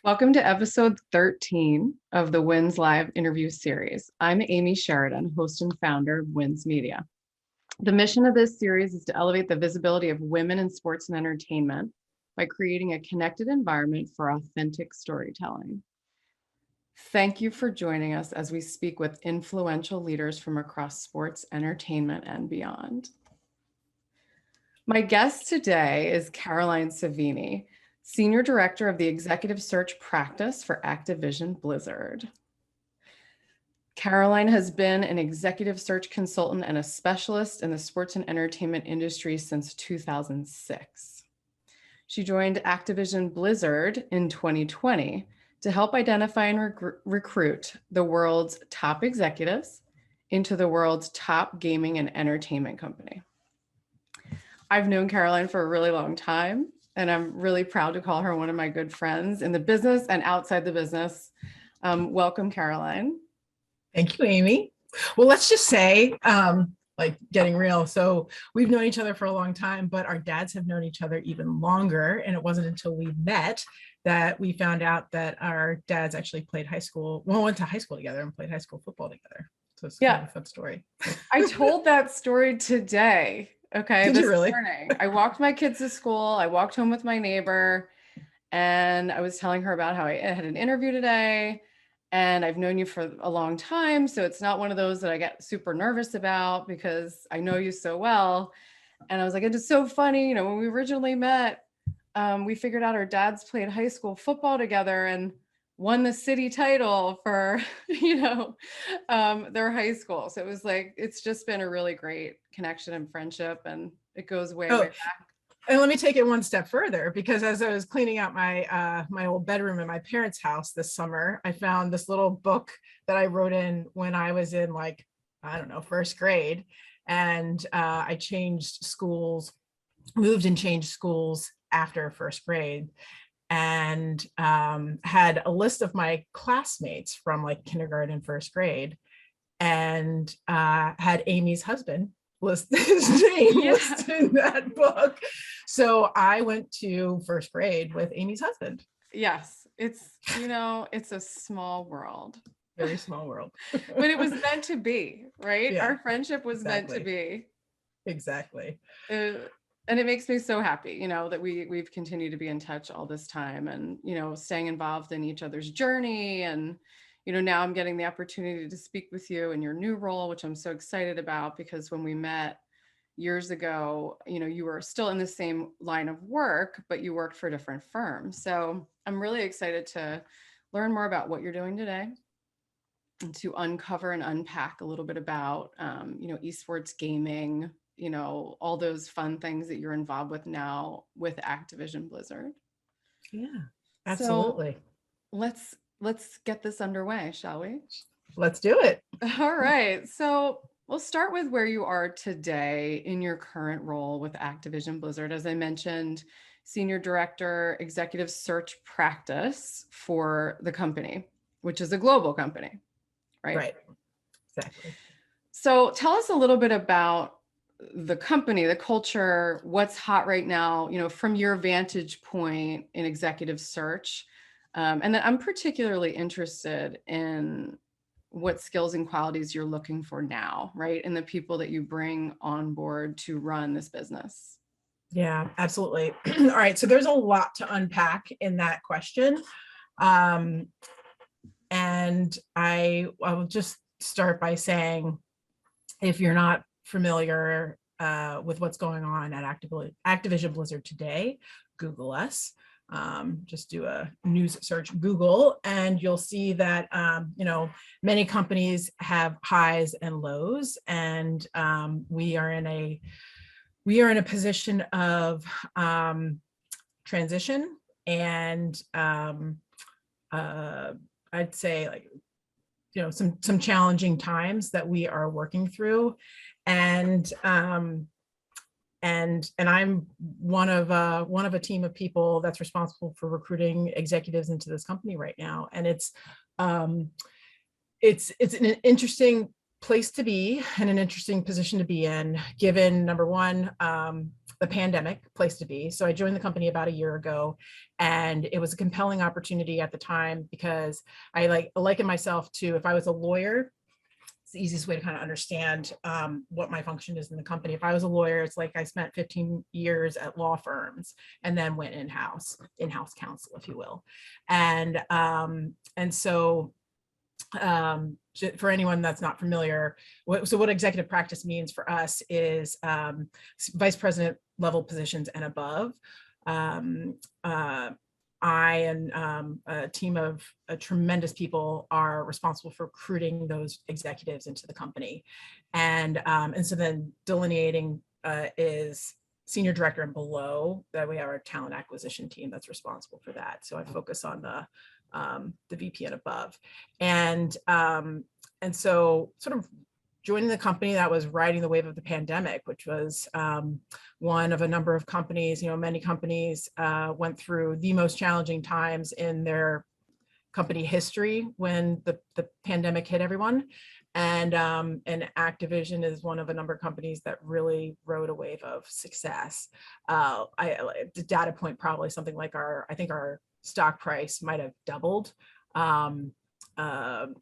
Welcome to episode 13 of the Wins Live interview series. I'm Amy Sheridan, host and founder of Wins Media. The mission of this series is to elevate the visibility of women in sports and entertainment by creating a connected environment for authentic storytelling. Thank you for joining us as we speak with influential leaders from across sports, entertainment, and beyond. My guest today is Carolyne Savini, Senior Director of the Executive Search Practice for Activision Blizzard. Carolyne has been an executive search consultant and a specialist in the sports and entertainment industry since 2006. She joined Activision Blizzard in 2020 to help identify and recruit the world's top executives into the world's top gaming and entertainment company. I've known Carolyne for a really long time, and I'm really proud to call her one of my good friends in the business and outside the business. Welcome, Carolyne. Thank you, Amy. Well, let's just say, like getting real. So we've known each other for a long time, but our dads have known each other even longer. And it wasn't until we met that we found out that our dads actually went to high school together and played high school football together. So it's kind of a fun story. I told that story today. Okay. Did you really? Morning. I walked my kids to school. I walked home with my neighbor and I was telling her about how I had an interview today and I've known you for a long time. So it's not one of those that I get super nervous about because I know you so well. And I was like, it's so funny. You know, when we originally met, we figured out our dads played high school football together and won the city title for, their high school. So it was like, it's just been a really great connection and friendship, and it goes way back. And let me take it one step further, because as I was cleaning out my old bedroom in my parents' house this summer, I found this little book that I wrote in when I was in first grade. And I moved and changed schools after first grade, and had a list of my classmates from like kindergarten and first grade, and had Amy's husband his name listed in that book. So I went to first grade with Amy's husband. Yes, it's a small world. Very small world. But it was meant to be, right? Yeah, our friendship was meant to be. Exactly. And it makes me so happy, that we've continued to be in touch all this time and, staying involved in each other's journey. And, now I'm getting the opportunity to speak with you in your new role, which I'm so excited about, because when we met years ago, you were still in the same line of work, but you worked for different firms. So I'm really excited to learn more about what you're doing today and to uncover and unpack a little bit about, esports gaming, all those fun things that you're involved with now with Activision Blizzard. Yeah, absolutely. So let's get this underway, shall we? Let's do it. All right. So we'll start with where you are today in your current role with Activision Blizzard. As I mentioned, Senior Director, Executive Search Practice for the company, which is a global company, right? Right. Exactly. So tell us a little bit about the company, the culture, what's hot right now, from your vantage point in executive search. And then I'm particularly interested in what skills and qualities you're looking for now, right? And the people that you bring on board to run this business. Yeah, absolutely. All right. So there's a lot to unpack in that question. And I will just start by saying, if you're not familiar with what's going on at Activision Blizzard today, Google us. Just do a news search, Google, and you'll see that, many companies have highs and lows, and we are in a position of transition, and I'd say some challenging times that we are working through, and I'm one of a team of people that's responsible for recruiting executives into this company right now. And it's an interesting place to be and an interesting position to be in, given number one, the pandemic place to be. So I joined the company about a year ago, and it was a compelling opportunity at the time because I liken myself to, if I was a lawyer, it's the easiest way to kind of understand what my function is in the company. If I was a lawyer, it's like I spent 15 years at law firms and then went in-house counsel, if you will. And so for anyone that's not familiar, what executive practice means for us is vice president level positions and above. I and a team of tremendous people are responsible for recruiting those executives into the company, and so then delineating is senior director and below. That we have our talent acquisition team that's responsible for that. So I focus on the VP and above, and so sort of joining the company that was riding the wave of the pandemic, which was one of a number of companies. Many companies went through the most challenging times in their company history when the pandemic hit everyone. And Activision is one of a number of companies that really rode a wave of success. The data point, probably something like I think our stock price might have doubled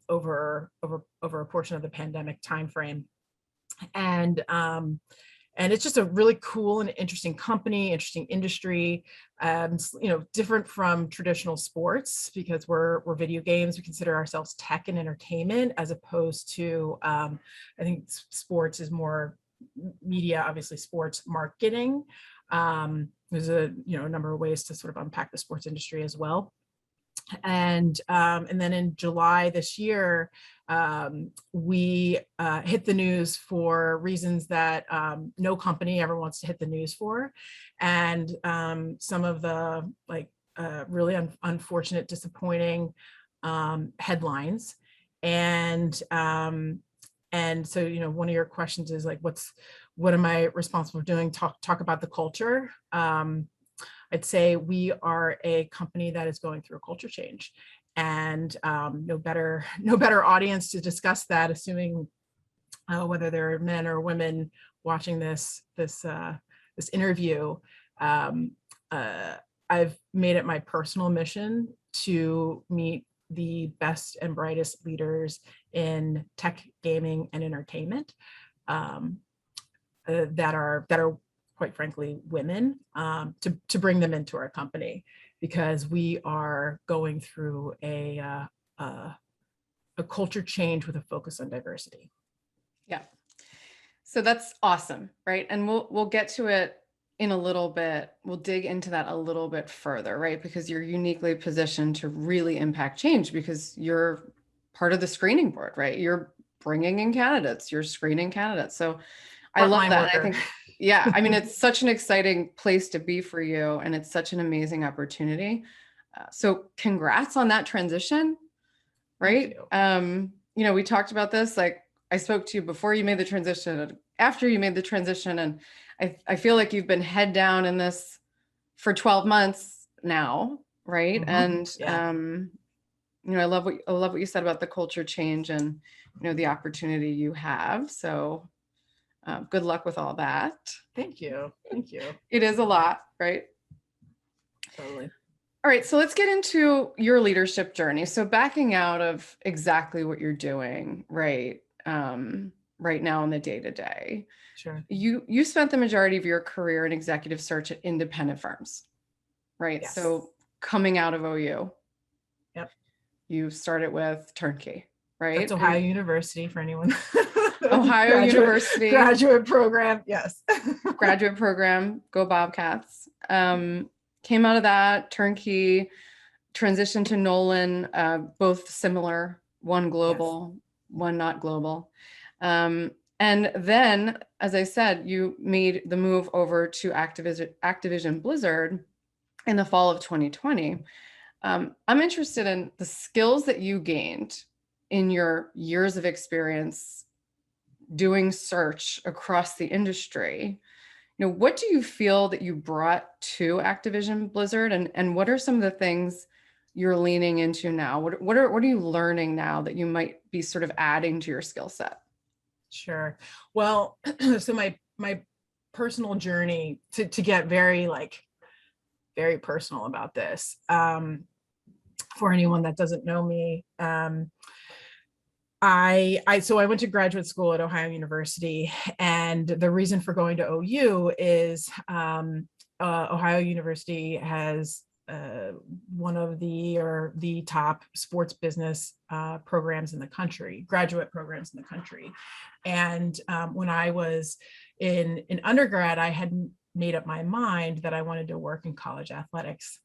over a portion of the pandemic timeframe, and it's just a really cool and interesting company, interesting industry. Different from traditional sports because we're video games. We consider ourselves tech and entertainment, as opposed to I think sports is more media, obviously sports marketing. There's a number of ways to sort of unpack the sports industry as well. And then in July this year, we hit the news for reasons that no company ever wants to hit the news for, and some of the really unfortunate, disappointing headlines. And so one of your questions is what am I responsible for doing? Talk about the culture. I'd say we are a company that is going through a culture change, and no better audience to discuss that, assuming whether there are men or women watching this interview. I've made it my personal mission to meet the best and brightest leaders in tech, gaming, and entertainment that are quite frankly women, to bring them into our company, because we are going through a culture change with a focus on diversity. Yeah, so that's awesome, right? And we'll get to it in a little bit. We'll dig into that a little bit further, right? Because you're uniquely positioned to really impact change because you're part of the screening board, right? You're bringing in candidates, you're screening candidates. So I love that. I think, yeah, I mean, it's such an exciting place to be for you, and it's such an amazing opportunity. So congrats on that transition, right? We talked about this, I spoke to you before you made the transition and after you made the transition, and I feel like you've been head down in this for 12 months now, right? Mm-hmm. And I love what you said about the culture change and the opportunity you have. So good luck with all that. Thank you. It is a lot, right? Totally. All right, so let's get into your leadership journey. So backing out of exactly what you're doing, right now in the day-to-day. Sure. You spent the majority of your career in executive search at independent firms, right? Yes. So coming out of OU. Yep. You started with Turnkey, right? That's Ohio University for anyone. Ohio University. Graduate program, yes. Graduate program, go Bobcats. Came out of that, Turnkey, transitioned to Nolan, both similar, one global, yes, one not global. And then, as I said, you made the move over to Activision Blizzard in the fall of 2020. I'm interested in the skills that you gained in your years of experience doing search across the industry. What do you feel that you brought to Activision Blizzard, and what are some of the things you're leaning into now? What are you learning now that you might be sort of adding to your skill set? Sure. Well, so my personal journey to get very very personal about this. For anyone that doesn't know me, so I went to graduate school at Ohio University, and the reason for going to OU is Ohio University has one of the top sports business programs in the country, graduate programs in the country. And when I was in undergrad, I had made up my mind that I wanted to work in college athletics.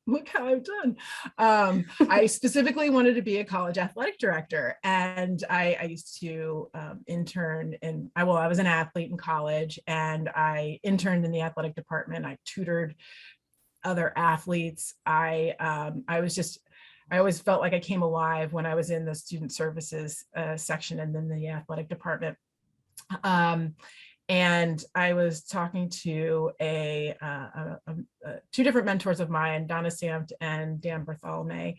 Look how I've done. I specifically wanted to be a college athletic director, and I used to intern I was an athlete in college, and I interned in the athletic department. I tutored other athletes. I always felt like I came alive when I was in the student services section and then the athletic department. And I was talking to two different mentors of mine, Donna Samt and Dan Bartholomew,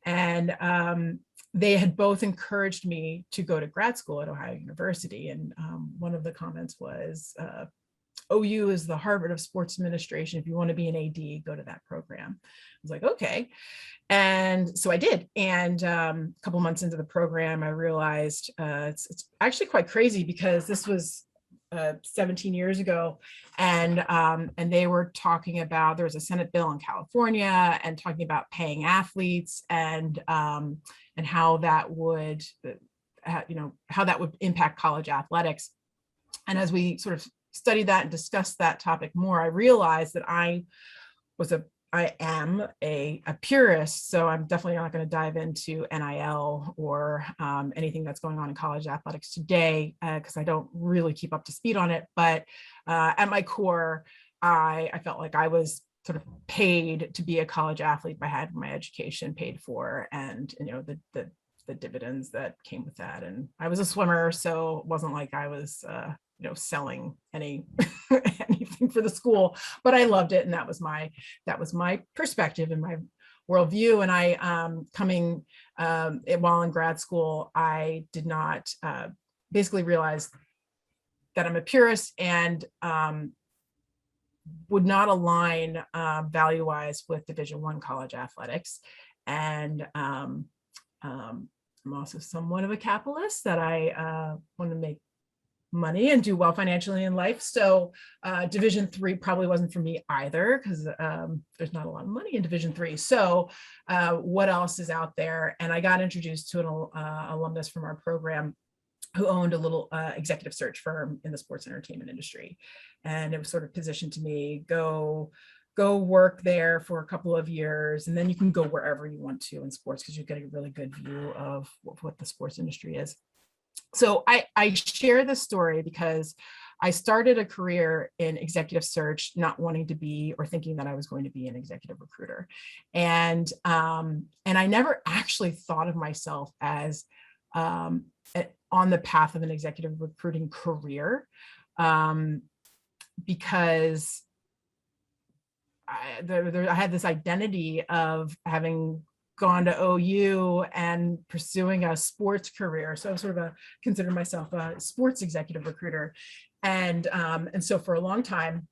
and they had both encouraged me to go to grad school at Ohio University. And one of the comments was, OU is the Harvard of Sports Administration. If you want to be an AD, go to that program. I was like, okay. And so I did. And a couple months into the program, I realized it's actually quite crazy, because this was 17 years ago, and they were talking about, there was a Senate bill in California and talking about paying athletes, and how that would impact college athletics. And as we sort of studied that and discussed that topic more, I realized that I am a purist, so I'm definitely not going to dive into NIL or anything that's going on in college athletics today, because I don't really keep up to speed on it. But at my core, I felt like I was sort of paid to be a college athlete by having my education paid for, and the dividends that came with that. And I was a swimmer, so it wasn't like I was selling anything for the school, but I loved it. And that was my perspective and my worldview. And I, while in grad school, I did not basically realize that I'm a purist and would not align value-wise with Division I college athletics. And I'm also somewhat of a capitalist, that I want to make money and do well financially in life. So Division III probably wasn't for me either, because there's not a lot of money in Division III. So what else is out there? And I got introduced to an alumnus from our program who owned a little executive search firm in the sports entertainment industry. And it was sort of positioned to me, go work there for a couple of years, and then you can go wherever you want to in sports, because you get a really good view of what the sports industry is. So I share this story because I started a career in executive search, not wanting to be, or thinking that I was going to be, an executive recruiter. And I never actually thought of myself as on the path of an executive recruiting career, because I had this identity of having gone to OU and pursuing a sports career. So I sort of consider myself a sports executive recruiter. And so for a long time,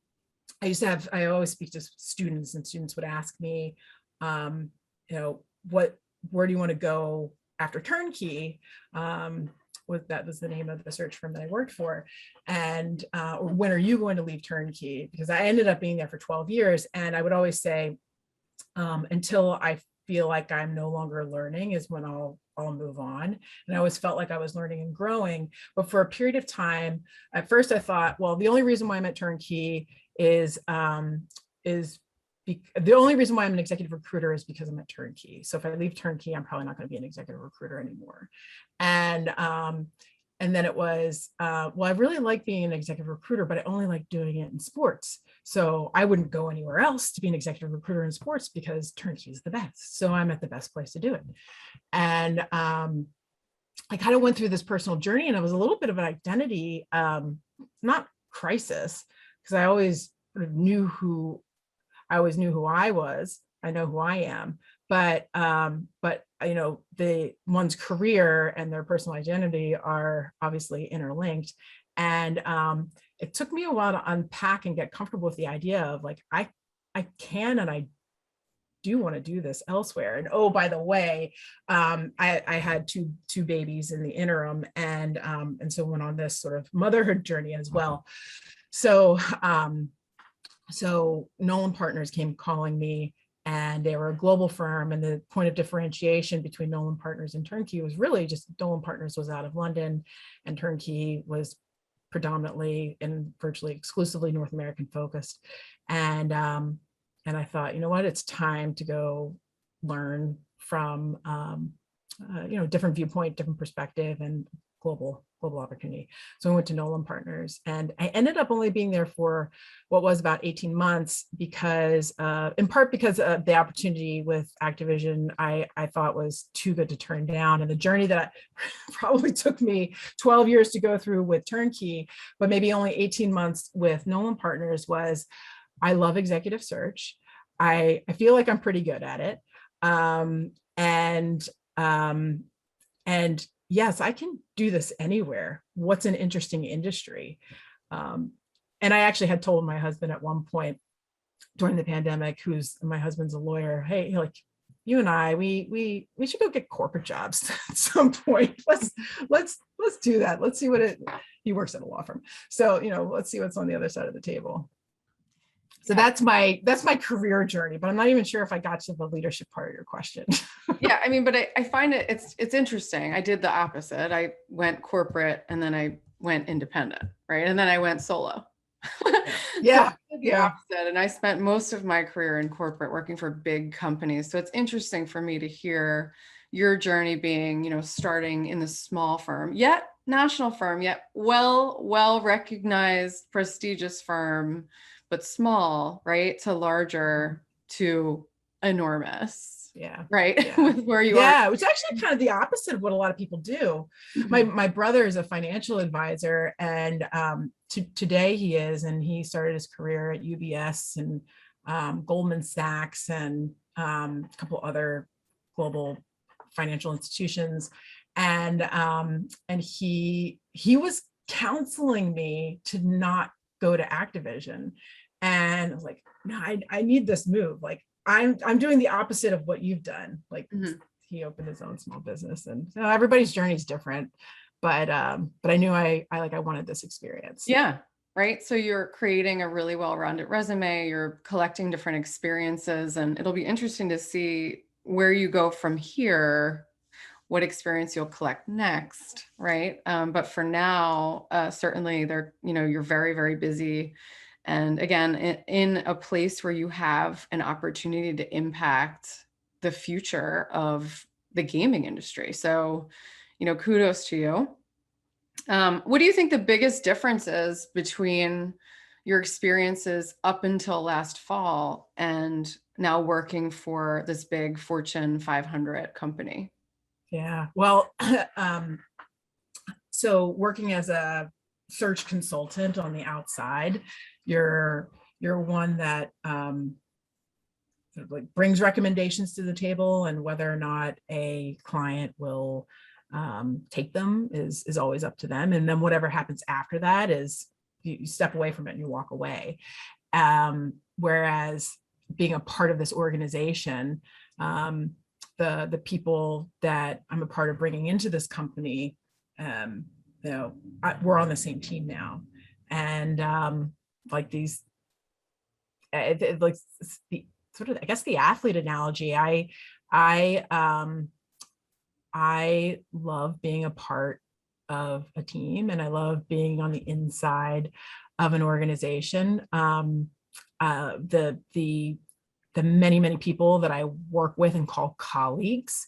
I always speak to students, and students would ask me, where do you want to go after turnkey? That was the name of the search firm that I worked for. And when are you going to leave turnkey? Because I ended up being there for 12 years. And I would always say, until I feel like I'm no longer learning is when I'll move on. And I always felt like I was learning and growing. But for a period of time, at first I thought, well, the only reason why I'm at turnkey is the only reason why I'm an executive recruiter is because I'm at turnkey. So if I leave turnkey, I'm probably not going to be an executive recruiter anymore. And then it was, well, I really like being an executive recruiter, but I only like doing it in sports. So I wouldn't go anywhere else to be an executive recruiter in sports, because turnkey is the best. So I'm at the best place to do it. And I kind of went through this personal journey, and it was a little bit of an identity, not crisis, because I always sort of knew who I was. I know who I am, but one's career and their personal identity are obviously interlinked. And it took me a while to unpack and get comfortable with the idea of like, I can, and I do want to do this elsewhere. And oh, by the way, I had two babies in the interim, and so went on this sort of motherhood journey as well. So so Nolan Partners came calling me, and they were a global firm. And the point of differentiation between Nolan Partners and Turnkey was really just Nolan Partners was out of London, and Turnkey was predominantly and virtually exclusively North American focused. And I thought, you know what, it's time to go learn from different viewpoint, different perspective, and global opportunity. So I went to Nolan Partners, and I ended up only being there for what was about 18 months because in part because of the opportunity with Activision, I thought was too good to turn down. And the journey that probably took me 12 years to go through with Turnkey, but maybe only 18 months with Nolan Partners was, I love executive search. I feel like I'm pretty good at it. And yes, I can do this anywhere. What's an interesting industry? And I actually had told my husband at one point during the pandemic, my husband's a lawyer, hey, like, you and I, we should go get corporate jobs at some point. Let's do that. Let's see he works at a law firm. So, let's see what's on the other side of the table. So that's my career journey, but I'm not even sure if I got to the leadership part of your question. Yeah, I mean, but I find it's interesting. I did the opposite. I went corporate, and then I went independent, right? And then I went solo. Yeah. So I did the opposite, and I spent most of my career in corporate working for big companies. So it's interesting for me to hear your journey being, starting in the small firm, yet national firm, yet well recognized, prestigious firm, but small, right? To larger, to enormous. Yeah. Right. Yeah. With where you are. Yeah, which is actually kind of the opposite of what a lot of people do. My brother is a financial advisor, and today he is, and he started his career at UBS and Goldman Sachs and a couple other global financial institutions. And he was counseling me to not go to Activision. And I was like, no, I need this move. Like, I'm doing the opposite of what you've done. Like, he opened his own small business, and everybody's journey is different. But I knew I wanted this experience. Yeah. Right. So you're creating a really well-rounded resume, you're collecting different experiences, and it'll be interesting to see where you go from here, what experience you'll collect next. Right. But for now, certainly you're very, very busy. And again, in a place where you have an opportunity to impact the future of the gaming industry. So, kudos to you. What do you think the biggest difference is between your experiences up until last fall and now working for this big Fortune 500 company? Yeah, well, so working as a search consultant on the outside, you're one that sort of like brings recommendations to the table, and whether or not a client will take them is always up to them. And then whatever happens after that is you step away from it and you walk away. Whereas being a part of this organization, the people that I'm a part of bringing into this company, we're on the same team now. And like these, like the sort of, I guess, the athlete analogy, I love being a part of a team, and I love being on the inside of an organization. The many people that I work with and call colleagues,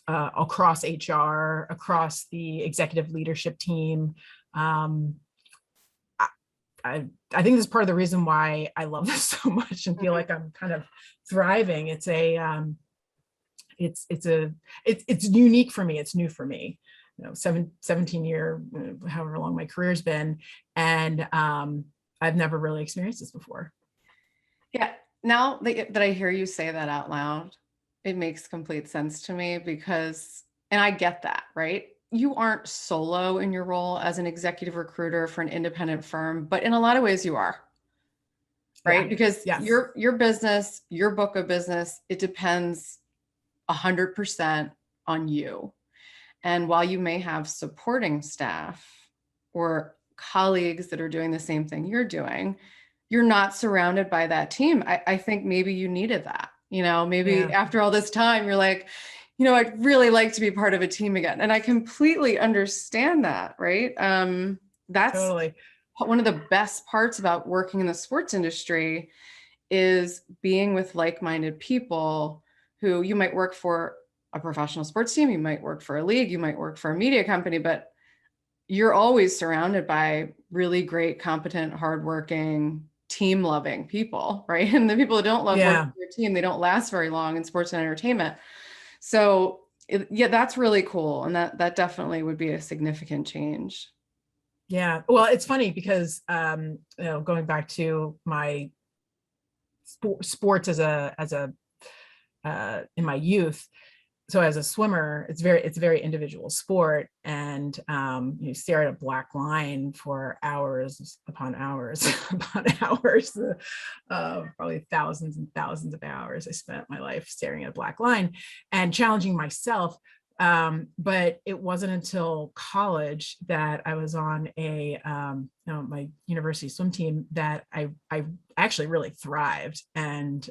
across HR, across the executive leadership team. I think this is part of the reason why I love this so much and feel like I'm kind of thriving. It's unique for me. It's new for me. 17 year, however long my career's been, and I've never really experienced this before. Yeah. Now that I hear you say that out loud, it makes complete sense to me, because, and I get that, right? you aren't solo in your role as an executive recruiter for an independent firm, but in a lot of ways you are, Yeah. right? Because Yes. your business, your book of business, it depends 100% on you. And while you may have supporting staff or colleagues that are doing the same thing you're doing, you're not surrounded by that team. I think maybe you needed that. Maybe Yeah. after all this time, you're like, I'd really like to be part of a team again. And I completely understand that, right? That's Totally. one of the best parts about working in the sports industry is being with like-minded people who you might work for a professional sports team, you might work for a league, you might work for a media company, but you're always surrounded by really great, competent, hardworking, team-loving people, right? And the people that don't love working Yeah. for your team, they don't last very long in sports and entertainment. So yeah, that's really cool. And that definitely would be a significant change. Yeah. Well, it's funny because, going back to my sports in my youth. So as a swimmer, it's a very individual sport, and you stare at a black line for hours upon hours upon hours. Probably thousands and thousands of hours I spent my life staring at a black line and challenging myself. But it wasn't until college that I was on my university swim team that I actually really thrived and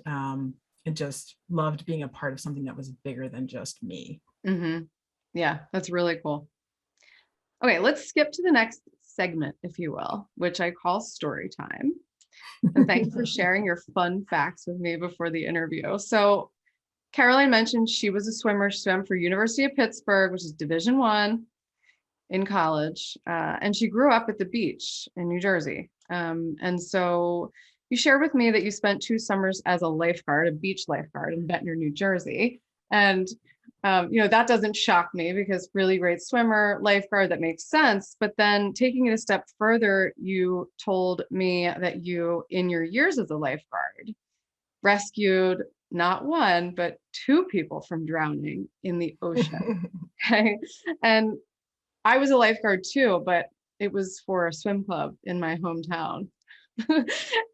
just loved being a part of something that was bigger than just me. Mm-hmm. Yeah, that's really cool. Okay, let's skip to the next segment, if you will, which I call story time. And thank you for sharing your fun facts with me before the interview. So Caroline mentioned she was a swimmer. She swam for University of Pittsburgh, which is Division I in college. And she grew up at the beach in New Jersey. And so you shared with me that you spent 2 summers as a lifeguard, a beach lifeguard in Ventnor, New Jersey. And that doesn't shock me because really great swimmer, lifeguard, that makes sense. But then taking it a step further, you told me that you, in your years as a lifeguard, rescued not 1, but 2 people from drowning in the ocean. Okay. And I was a lifeguard too, but it was for a swim club in my hometown.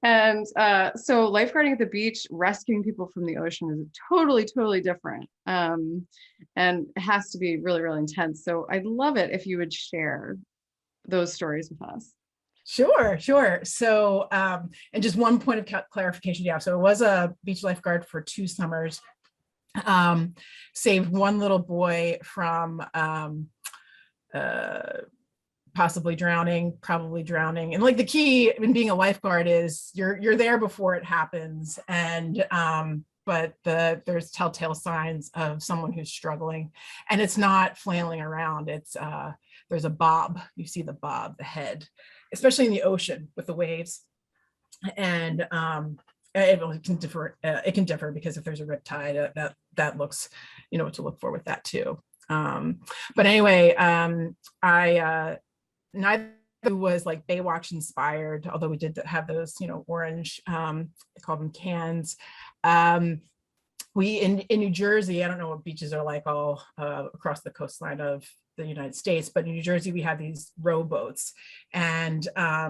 And so lifeguarding at the beach, rescuing people from the ocean is totally, totally different. And it has to be really, really intense. So I'd love it if you would share those stories with us. Sure. So, and just one point of clarification. Yeah. So it was a beach lifeguard for 2 summers. Saved 1 little boy from possibly drowning, probably drowning. And like the key in being a lifeguard is you're there before it happens. And but there's telltale signs of someone who's struggling, and it's not flailing around. It's there's a bob. You see the bob, the head, especially in the ocean with the waves. And it can differ. It can differ because if there's a riptide, that looks, what to look for with that too. But anyway, I neither was like Baywatch inspired, although we did have those, orange, they call them cans. We in New Jersey, I don't know what beaches are like all across the coastline of the United States, but in New Jersey we have these rowboats, and I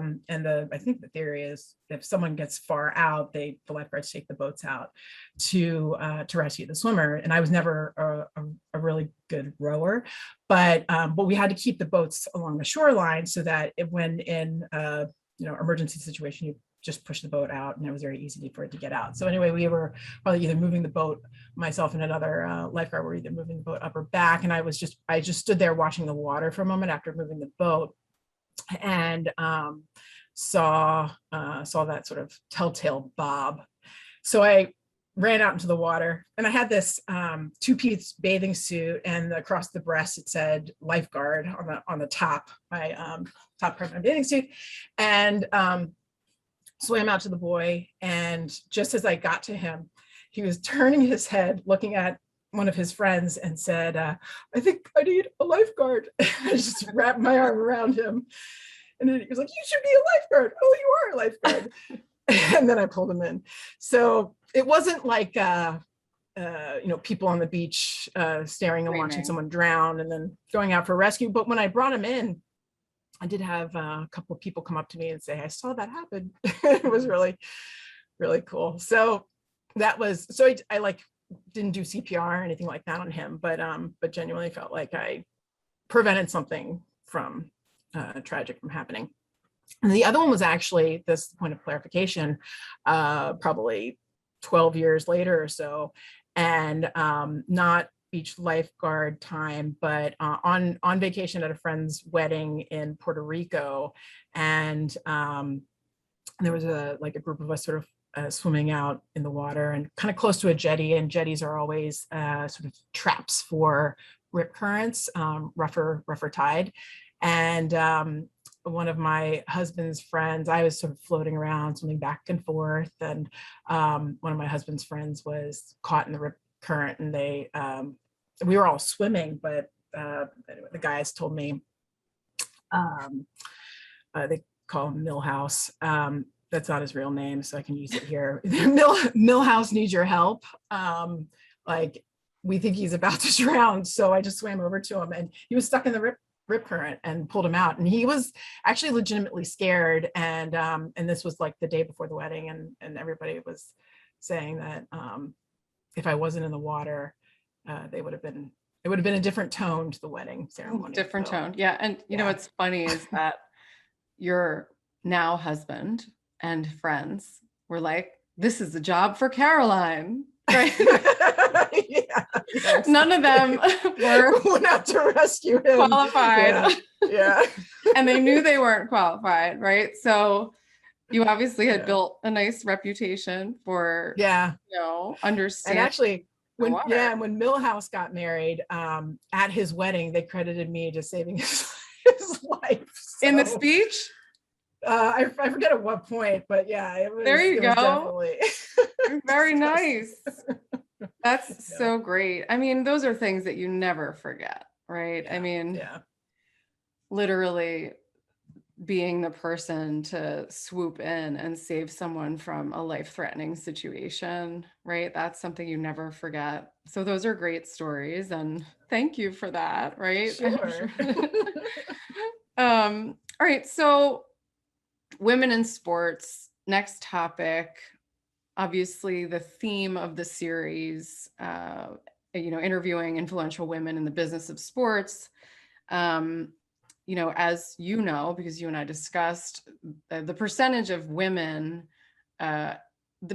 think the theory is if someone gets far out, the lifeguards take the boats out to rescue the swimmer. And I was never a really good rower, but we had to keep the boats along the shoreline so that when in emergency situation, you just push the boat out, and it was very easy for it to get out. So anyway, we were probably either moving the boat, myself and another lifeguard were either moving the boat up or back, and I just stood there watching the water for a moment after moving the boat, and saw that sort of telltale bob. So I ran out into the water, and I had this 2-piece bathing suit, and across the breast it said lifeguard on the top, my top part of my bathing suit, and swam out to the boy. And just as I got to him, he was turning his head, looking at one of his friends, and said, I think I need a lifeguard. I just wrapped my arm around him. And then he was like, you should be a lifeguard. Oh, you are a lifeguard. And then I pulled him in. So it wasn't like people on the beach staring and watching Screaming. someone drown and then going out for rescue. But when I brought him in, I did have a couple of people come up to me and say, I saw that happen. It was really, really cool. So that was, so I like didn't do CPR or anything like that on him, but genuinely felt like I prevented something from tragic from happening. And the other one was actually, this point of clarification, probably 12 years later or so, and not beach lifeguard time, but on vacation at a friend's wedding in Puerto Rico. And there was a group of us sort of swimming out in the water and kind of close to a jetty, and jetties are always sort of traps for rip currents, rougher tide. And one of my husband's friends, I was sort of floating around, swimming back and forth, and one of my husband's friends was caught in the rip current, and we were all swimming, but anyway, the guys told me they call him Millhouse. That's not his real name, so I can use it here. Millhouse needs your help. We think he's about to drown, so I just swam over to him, and he was stuck in the rip current and pulled him out, and he was actually legitimately scared. And this was like the day before the wedding, and everybody was saying that if I wasn't in the water, it would have been a different tone to the wedding ceremony. Different tone, yeah. And you know what's funny is that your now husband and friends were like, "This is a job for Carolyne." Right? Yes. None of them went out to rescue him. Qualified. Yeah. And they knew they weren't qualified, right? So you obviously had built a nice reputation for understanding. And actually, when Millhouse got married, at his wedding, they credited me to saving his life. So, in the speech? I forget at what point, but yeah, it was, there you go. Definitely very nice. That's so great. I mean, those are things that you never forget, right? I mean, literally being the person to swoop in and save someone from a life-threatening situation, right? That's something you never forget. So those are great stories, and thank you for that, right? Sure. All right, so women in sports, next topic. Obviously, the theme of the series, interviewing influential women in the business of sports. As you know, because you and I discussed, the percentage of women, the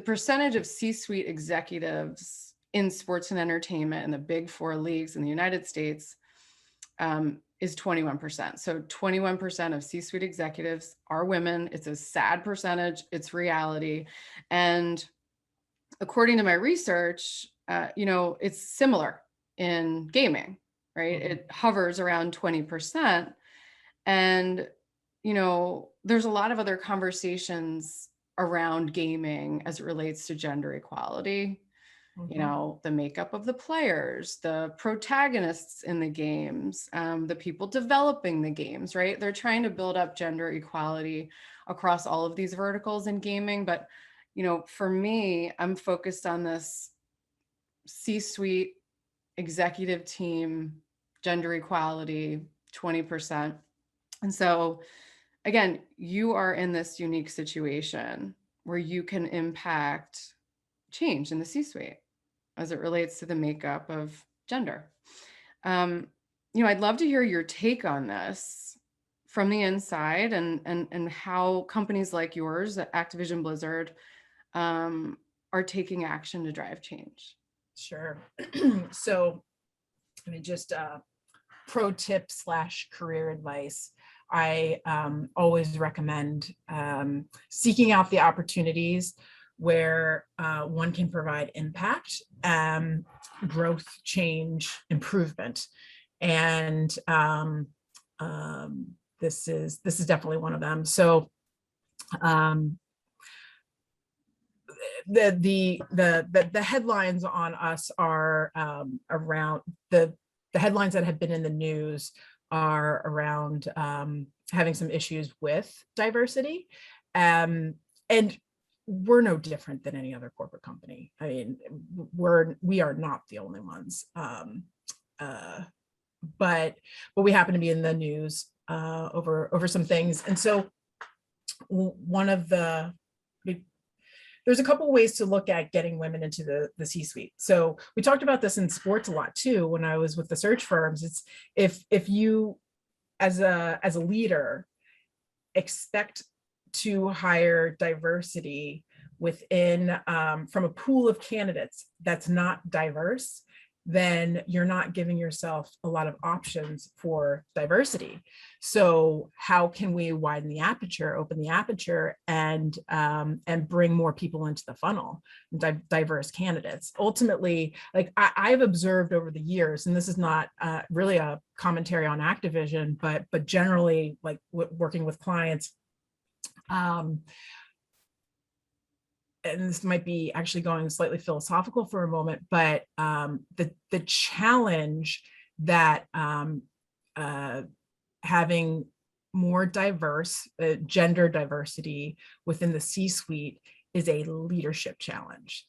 percentage of C-suite executives in sports and entertainment in the big four leagues in the United States is 21%. So 21% of C-suite executives are women. It's a sad percentage. It's reality. And according to my research, it's similar in gaming, right? Mm-hmm. It hovers around 20%. And, there's a lot of other conversations around gaming as it relates to gender equality. Mm-hmm. The makeup of the players, the protagonists in the games, the people developing the games, right? They're trying to build up gender equality across all of these verticals in gaming. But, for me, I'm focused on this C-suite executive team, gender equality, 20%. And so, again, you are in this unique situation where you can impact change in the C-suite as it relates to the makeup of gender. I'd love to hear your take on this from the inside, and how companies like yours at Activision Blizzard are taking action to drive change. Sure. So, just pro tip / career advice. I always recommend seeking out the opportunities where one can provide impact, growth, change, improvement. And this is definitely one of them. So the headlines on us are around the headlines that have been in the news are around having some issues with diversity. And we're no different than any other corporate company. I mean, we are not the only ones. But we happen to be in the news over some things. And so one of there's a couple of ways to look at getting women into the C-suite. So we talked about this in sports a lot too, when I was with the search firms. It's if you as a leader expect to hire diversity within from a pool of candidates that's not diverse, then you're not giving yourself a lot of options for diversity. So how can we widen the aperture, open the aperture, and bring more people into the funnel, diverse candidates? Ultimately, like I've observed over the years, and this is not really a commentary on Activision, but generally, like working with clients, and this might be actually going slightly philosophical for a moment, but the challenge that having more diverse gender diversity within the C-suite is a leadership challenge.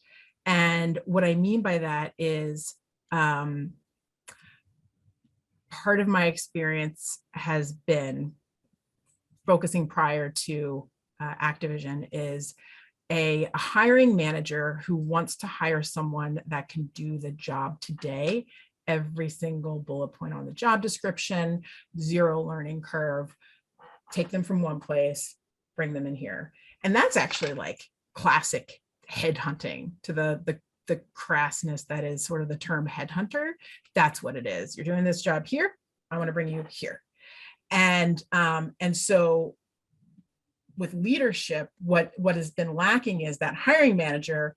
And what I mean by that is part of my experience has been focusing prior to Activision is a hiring manager who wants to hire someone that can do the job today, every single bullet point on the job description, zero learning curve, take them from one place, bring them in here. And that's actually like classic headhunting, to the crassness that is sort of the term headhunter. That's what it is. You're doing this job here, I want to bring you here. And so with leadership, what has been lacking is that hiring manager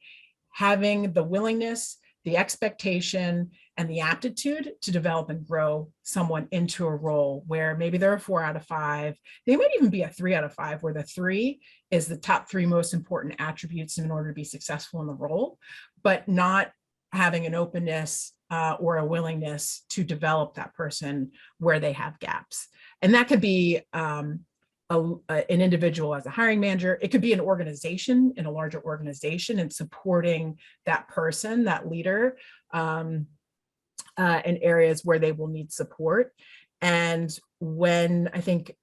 having the willingness, the expectation, and the aptitude to develop and grow someone into a role where maybe they're a 4 out of 5. They might even be a 3 out of 5, where the 3 is the top 3 most important attributes in order to be successful in the role, but not having an openness or a willingness to develop that person where they have gaps. And that could be an individual as a hiring manager. It could be an organization, in a larger organization, and supporting that person, that leader, in areas where they will need support. And when I think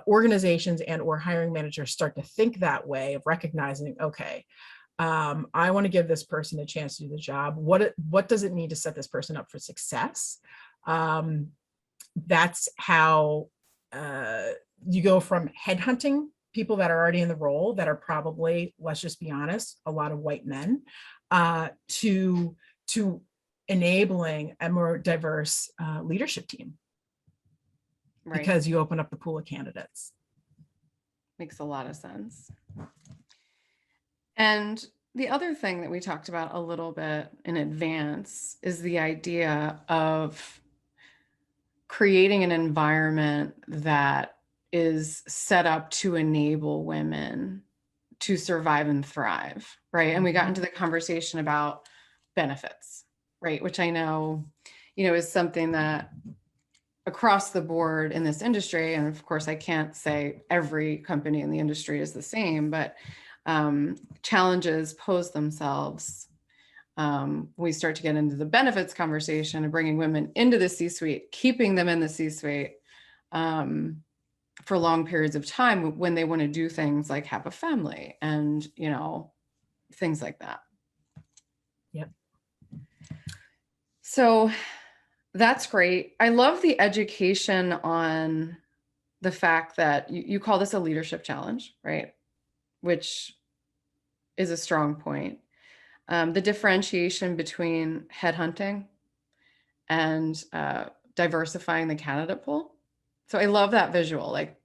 organizations and or hiring managers start to think that way, of recognizing, okay, I want to give this person a chance to do the job. What does it need to set this person up for success? That's how you go from headhunting people that are already in the role, that are probably, let's just be honest, a lot of white men, to enabling a more diverse leadership team. Right. Because you open up the pool of candidates. Makes a lot of sense. And the other thing that we talked about a little bit in advance is the idea of creating an environment that is set up to enable women to survive and thrive, right? And we got into the conversation about benefits, right? Which I know, is something that across the board in this industry, and of course I can't say every company in the industry is the same, but challenges pose themselves we start to get into the benefits conversation of bringing women into the C-suite, keeping them in the C-suite for long periods of time when they want to do things like have a family and, things like that. Yep. So that's great. I love the education on the fact that you call this a leadership challenge, right? Which is a strong point. The differentiation between headhunting and diversifying the candidate pool. So I love that visual, like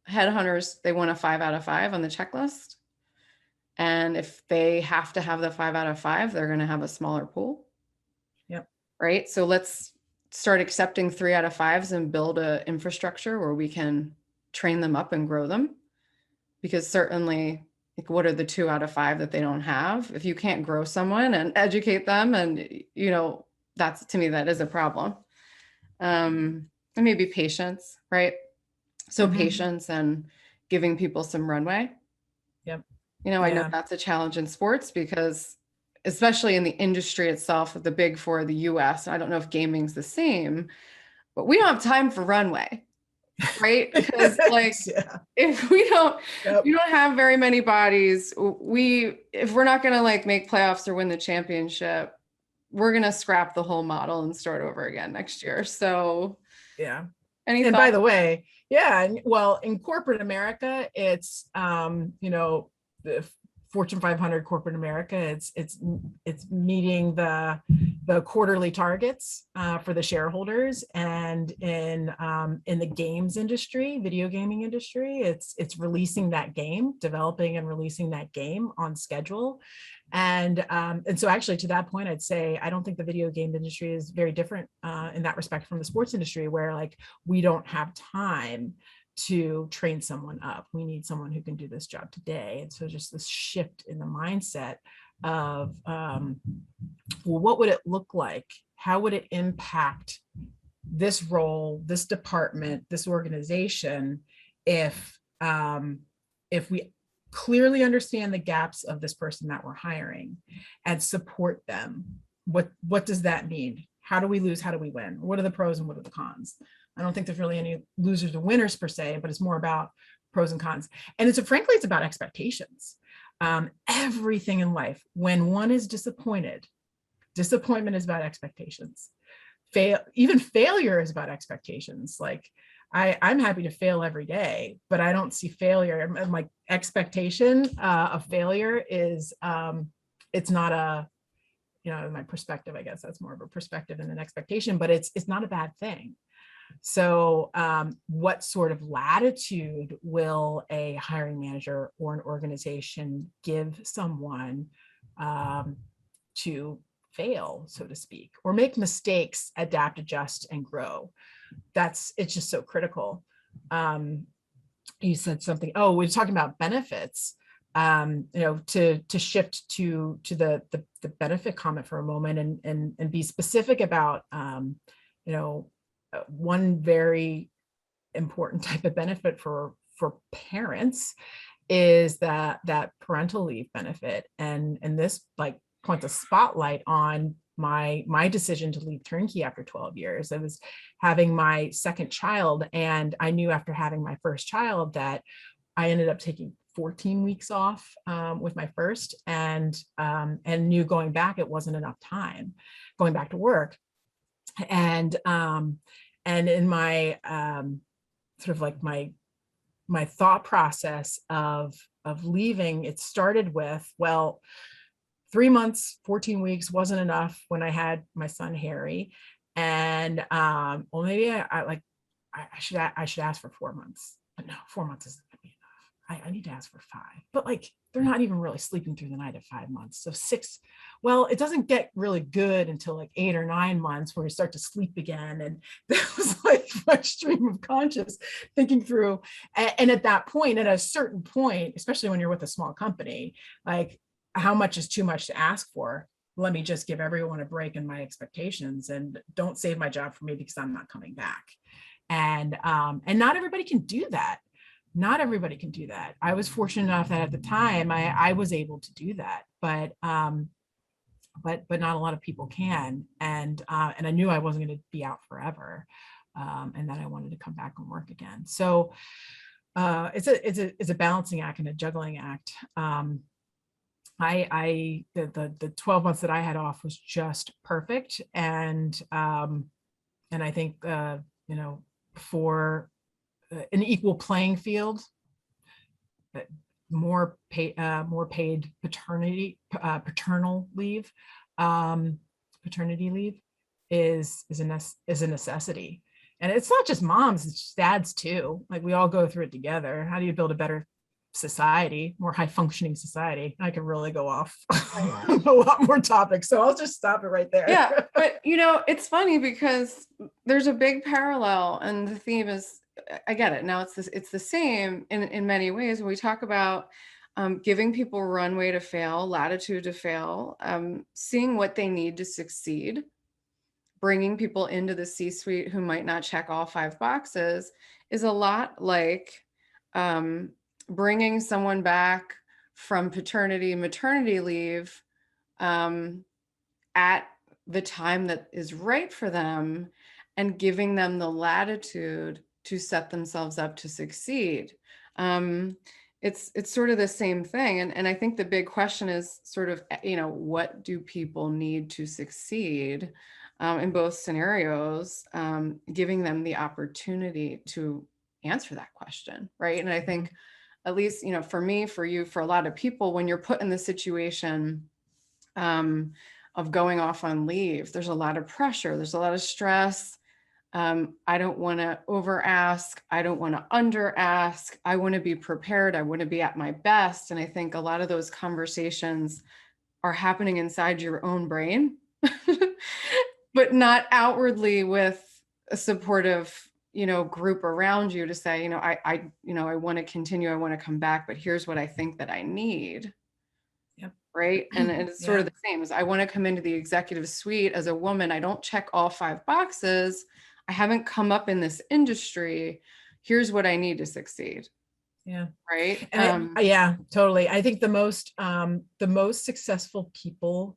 headhunters, they want a 5 out of 5 on the checklist. And if they have to have the 5 out of 5, they're going to have a smaller pool. Yep. Right. So let's start accepting 3 out of 5s and build an infrastructure where we can train them up and grow them. Because certainly, like, what are the 2 out of 5 that they don't have? If you can't grow someone and educate them, and that's, to me, that is a problem. And maybe patience, right? So patience and giving people some runway. Yep. I know Yeah. that's a challenge in sports because especially in the industry itself of the big four of the US, I don't know if gaming's the same, but we don't have time for runway, right? Because like Yeah. if we don't Yep. we don't have very many bodies, if we're not gonna like make playoffs or win the championship, we're gonna scrap the whole model and start over again next year. So Yeah. any And by thoughts? the way, yeah, well, in corporate America, it's the Fortune 500 corporate America, it's meeting the quarterly targets for the shareholders, and in the games industry, video gaming industry, it's releasing that game, developing and releasing that game on schedule. And so actually to that point, I'd say I don't think the video game industry is very different in that respect from the sports industry, where like we don't have time to train someone up. We need someone who can do this job today. And so just this shift in the mindset of, well, what would it look like? How would it impact this role, this department, this organization, if we clearly understand the gaps of this person that we're hiring and support them? What does that mean? How do we lose? How do we win? What are the pros and what are the cons? I don't think there's really any losers or winners per se, but it's more about pros and cons. And frankly, it's about expectations. Everything in life, when one is disappointed, disappointment is about expectations. Even failure is about expectations. Like I'm happy to fail every day, but I don't see failure. My expectation of failure is it's not a, my perspective, I guess that's more of a perspective than an expectation, but it's not a bad thing. So what sort of latitude will a hiring manager or an organization give someone to fail, so to speak, or make mistakes, adapt, adjust, and grow? It's just so critical. You said something, oh, we're talking about benefits. To shift to the benefit comment for a moment and be specific about one very important type of benefit for parents is that parental leave benefit, and this like points a spotlight on my decision to leave turnkey after 12 years. I was having my second child, and I knew after having my first child that I ended up taking 14 weeks off with my first, and knew going back it wasn't enough time going back to work. And in my sort of like my thought process of leaving, it started with, well, 3 months, 14 weeks wasn't enough when I had my son Harry, and well, maybe I should ask for 4 months, but no, 4 months isn't gonna be enough. I need to ask for 5, but like they're not even really sleeping through the night at 5 months. So 6, well, it doesn't get really good until like 8 or 9 months where you start to sleep again. And that was like my stream of conscious thinking through. And at that point, at a certain point, especially when you're with a small company, like how much is too much to ask for? Let me just give everyone a break in my expectations and don't save my job for me because I'm not coming back. And not everybody can do that. Not everybody can do that. I was fortunate enough that at the time I was able to do that, but not a lot of people can. And I knew I wasn't going to be out forever, and that I wanted to come back and work again. So it's a balancing act and a juggling act. The 12 months that I had off was just perfect, and I think for an equal playing field, more paid paternal leave, paternity leave is a necessity. And it's not just moms, it's dads too. Like we all go through it together. How do you build a better society, more high functioning society? I could really go off a lot more topics, so I'll just stop it right there. Yeah, but it's funny because there's a big parallel, and the theme is, I get it now, it's the same in many ways when we talk about giving people runway to fail, latitude to fail, seeing what they need to succeed, bringing people into the C-suite who might not check all 5 boxes is a lot like bringing someone back from paternity, maternity leave at the time that is right for them, and giving them the latitude to set themselves up to succeed. It's sort of the same thing. And I think the big question is sort of, what do people need to succeed in both scenarios, giving them the opportunity to answer that question, right? And I think, at least, for me, for you, for a lot of people, when you're put in the situation of going off on leave, there's a lot of pressure, there's a lot of stress. I don't want to over ask. I don't want to under ask. I want to be prepared. I want to be at my best. And I think a lot of those conversations are happening inside your own brain, but not outwardly with a supportive, group around you to say, I want to continue. I want to come back, but here's what I think that I need. Yep. Right. And it's sort of the same as I want to come into the executive suite as a woman. I don't check all 5 boxes. I haven't come up in this industry. Here's what I need to succeed. Yeah. Right. And yeah, totally. I think the most successful people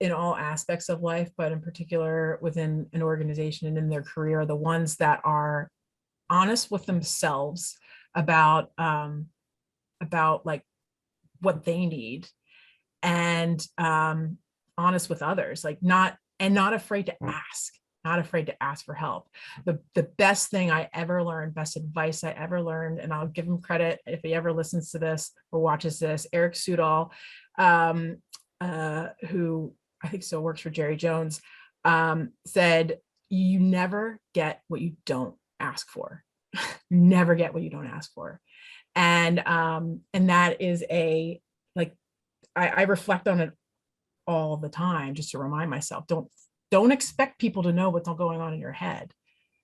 in all aspects of life, but in particular within an organization and in their career, are the ones that are honest with themselves about like what they need, and honest with others, like not afraid to ask for help. The best thing I ever learned, best advice I ever learned, and I'll give him credit if he ever listens to this or watches this, Eric Sudol, who I think still works for Jerry Jones, said, you never get what you don't ask for. Never get what you don't ask for. And that is I reflect on it all the time, just to remind myself, don't expect people to know what's going on in your head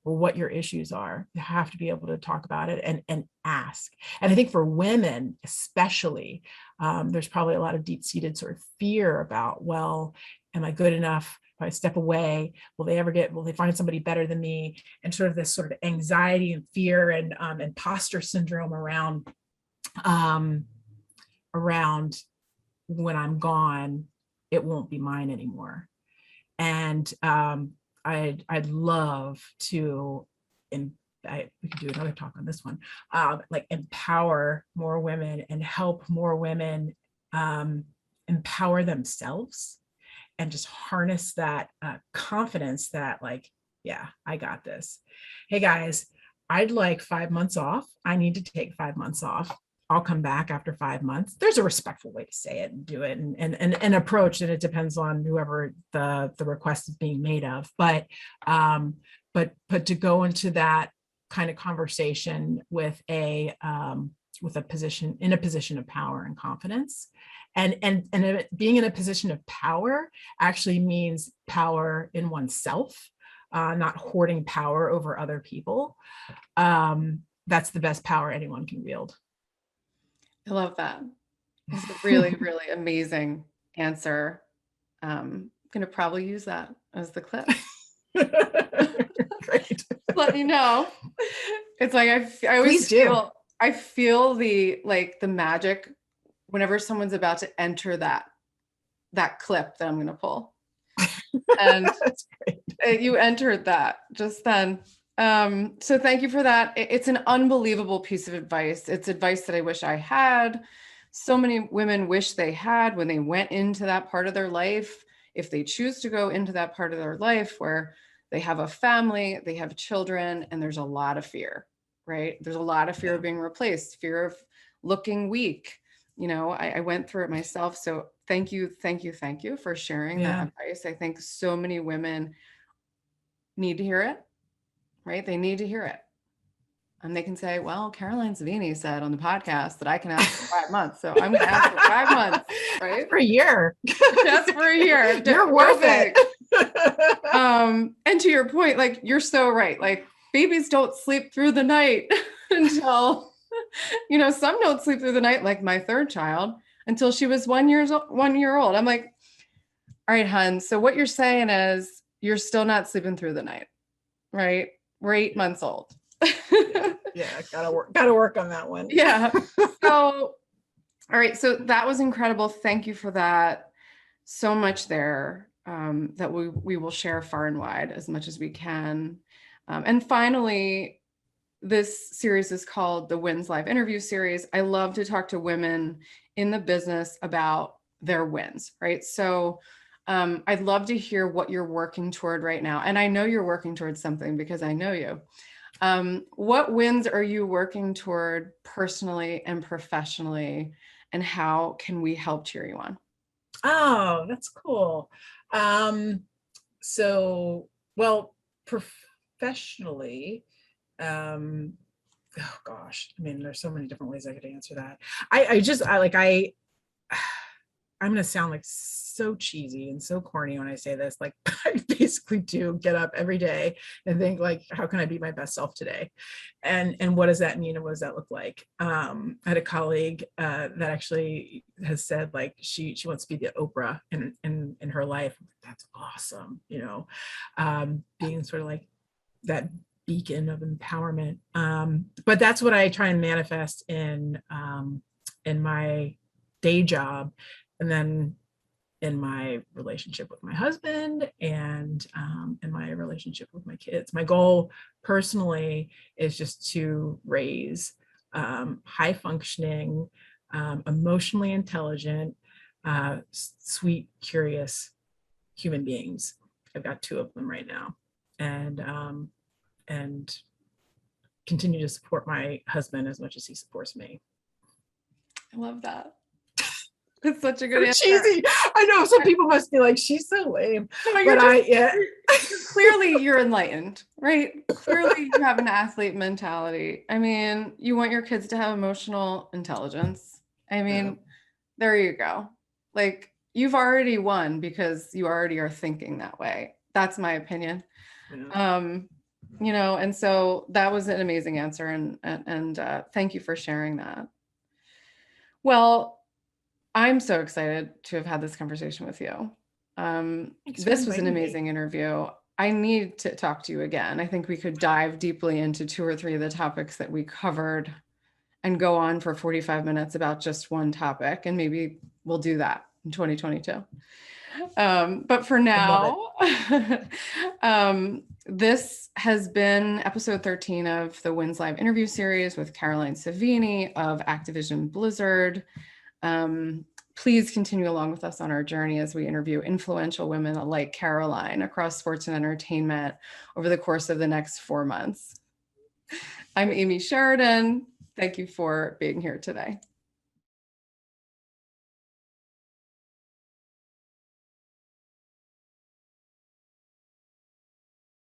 or what your issues are. You have to be able to talk about it and ask. And I think for women, especially, there's probably a lot of deep-seated sort of fear about, well, am I good enough? If I step away, will they find somebody better than me? And sort of this sort of anxiety and fear and imposter syndrome around when I'm gone, it won't be mine anymore. And I'd love to, we could do another talk on this one, like empower more women and help more women empower themselves and just harness that confidence that, like, yeah, I got this. Hey guys, I'd like 5 months off. I need to take 5 months off. I'll come back after 5 months. There's a respectful way to say it and do it and approach, and it depends on whoever the request is being made of. But to go into that kind of conversation with a position of power and confidence, and being in a position of power actually means power in oneself, not hoarding power over other people. That's the best power anyone can wield. I love that. It's a really, really amazing answer. I'm going to probably use that as the clip. Great. Let me know. It's like, I always feel the magic whenever someone's about to enter that clip that I'm going to pull. And that's great. You entered that just then. So thank you for that. It's an unbelievable piece of advice. It's advice that I wish I had. So many women wish they had when they went into that part of their life. If they choose to go into that part of their life where they have a family, they have children, and there's a lot of fear, right? There's a lot of fear of being replaced, fear of looking weak. I went through it myself. So thank you for sharing that advice. I think so many women need to hear it. Right? They need to hear it. And they can say, well, Carolyne Savini said on the podcast that I can ask for 5 months. So I'm going to ask for 5 months, right? For a year. Just for a year. You're worth it. And to your point, like, you're so right. Like, babies don't sleep through the night until, some don't sleep through the night, like my third child, until she was 1 year old. I'm like, all right, hun. So what you're saying is you're still not sleeping through the night, right? We're 8 months old. Yeah, gotta work on that one. Yeah. So All right, so that was incredible. Thank you for that. So much there that we will share far and wide as much as we can. And finally, this series is called the Wins Live Interview Series. I love to talk to women in the business about their wins, right? So I'd love to hear what you're working toward right now. And I know you're working towards something because I know you. What wins are you working toward personally and professionally, and how can we help cheer you on? Oh, that's cool. So, well, professionally, oh gosh, I mean, there's so many different ways I could answer that. I'm going to sound like so cheesy and so corny when I say this. Like, I basically do get up every day and think, like, how can I be my best self today? And what does that mean? And what does that look like? I had a colleague that actually has said, like, she wants to be the Oprah in her life. That's awesome. Being sort of like that beacon of empowerment. But that's what I try and manifest in my day job, and then in my relationship with my husband, and in my relationship with my kids. My goal personally is just to raise high functioning, emotionally intelligent, sweet, curious human beings. I've got 2 of them right now, and continue to support my husband as much as he supports me. I love that. It's such a good answer. Cheesy. I know some people must be like, she's so lame. No, clearly you're enlightened, right? Clearly you have an athlete mentality. I mean, you want your kids to have emotional intelligence. I mean, there you go. Like, you've already won because you already are thinking that way. That's my opinion. And so that was an amazing answer, and thank you for sharing that. Well, I'm so excited to have had this conversation with you. This was an amazing interview. I need to talk to you again. I think we could dive deeply into 2 or 3 of the topics that we covered and go on for 45 minutes about just one topic. And maybe we'll do that in 2022. But for now, this has been episode 13 of the Wins Live interview series with Carolyne Savini of Activision Blizzard. Please continue along with us on our journey as we interview influential women like Carolyne across sports and entertainment over the course of the next 4 months. I'm Amy Sheridan. Thank you for being here today.